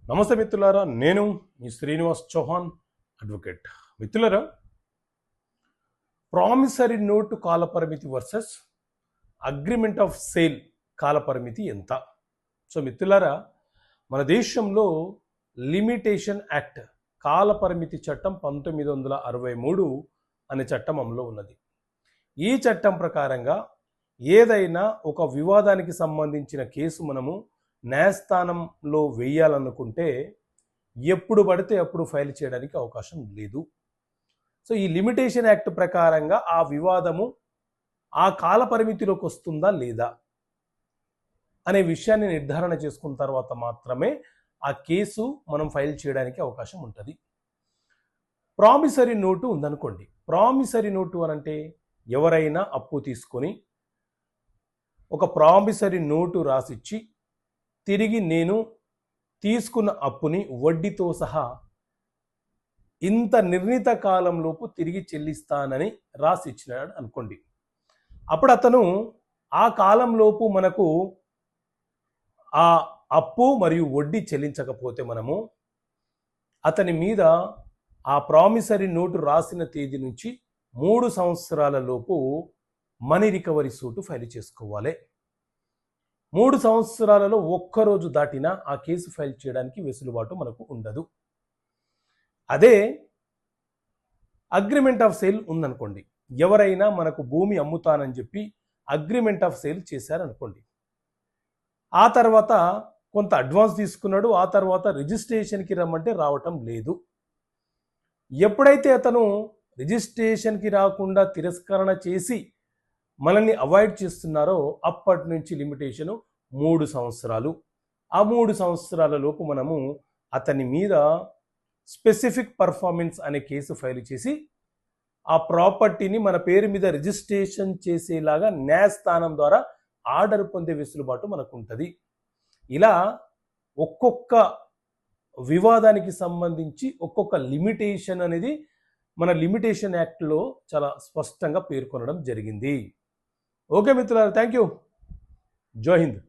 నమస్తే మిత్రులారా, నేను మీ శ్రీనివాస్ చౌహాన్ అడ్వకేట్. మిత్రులారా, ప్రామిసరీ నోటు కాలపరిమితి వర్సెస్ అగ్రిమెంట్ ఆఫ్ సేల్ కాలపరిమితి ఎంత? సో మిత్రులారా, మన దేశంలో లిమిటేషన్ యాక్ట్ కాలపరిమితి చట్టం 1963 అనే చట్టం అమలులో ఉన్నది. ఈ చట్టం ప్రకారంగా ఏదైనా ఒక వివాదానికి సంబంధించిన కేసు మనము న్యాయస్థానంలో వేయాలనుకుంటే ఎప్పుడు పడితే అప్పుడు ఫైల్ చేయడానికి అవకాశం లేదు. సో ఈ లిమిటేషన్ యాక్ట్ ప్రకారంగా ఆ వివాదము ఆ కాల పరిమితిలోకి వస్తుందా లేదా అనే విషయాన్ని నిర్ధారణ చేసుకున్న తర్వాత మాత్రమే ఆ కేసు మనం ఫైల్ చేయడానికి అవకాశం ఉంటుంది. ప్రామిసరీ నోటు ఉందనుకోండి. ప్రామిసరీ నోటు అనంటే ఎవరైనా అప్పు తీసుకొని ఒక ప్రామిసరీ నోటు రాసిచ్చి తిరిగి నేను తీసుకున్న అప్పుని వడ్డీతో సహా ఇంత నిర్ణీత కాలంలోపు తిరిగి చెల్లిస్తానని రాసి ఇచ్చినాడు అనుకోండి. అప్పుడు అతను ఆ కాలంలోపు మనకు ఆ అప్పు మరియు వడ్డీ చెల్లించకపోతే మనము అతని మీద ఆ ప్రామిసరీ నోటు రాసిన తేదీ నుంచి 3 సంవత్సరాల లోపు మనీ రికవరీ సూటు ఫైల్ చేసుకోవాలి. 3 సంవత్సరాలలో ఒక్కరోజు దాటినా ఆ కేసు ఫైల్ చేయడానికి వెసులుబాటు మనకు ఉండదు. అదే అగ్రిమెంట్ ఆఫ్ సేల్ ఉందనుకోండి. ఎవరైనా మనకు భూమి అమ్ముతానని చెప్పి అగ్రిమెంట్ ఆఫ్ సేల్ చేశారనుకోండి. ఆ తర్వాత కొంత అడ్వాన్స్ తీసుకున్నాడు, ఆ తర్వాత రిజిస్ట్రేషన్కి రమ్మంటే రావటం లేదు. ఎప్పుడైతే అతను రిజిస్ట్రేషన్కి రాకుండా తిరస్కరణ చేసి మనల్ని అవాయిడ్ చేస్తున్నారో అప్పటి నుంచి లిమిటేషను 3 సంవత్సరాలు. ఆ 3 సంవత్సరాల లోపు మనము అతని మీద స్పెసిఫిక్ పర్ఫార్మెన్స్ అనే కేసు ఫైల్ చేసి ఆ ప్రాపర్టీని మన పేరు మీద రిజిస్ట్రేషన్ చేసేలాగా న్యాయస్థానం ద్వారా ఆర్డర్ పొందే వెసులుబాటు మనకు ఉంటుంది. ఇలా ఒక్కొక్క వివాదానికి సంబంధించి ఒక్కొక్క లిమిటేషన్ అనేది మన లిమిటేషన్ యాక్ట్లో చాలా స్పష్టంగా పేర్కొనడం జరిగింది. ఓకే మిత్రులారా, థ్యాంక్ యూ. జై హింద్.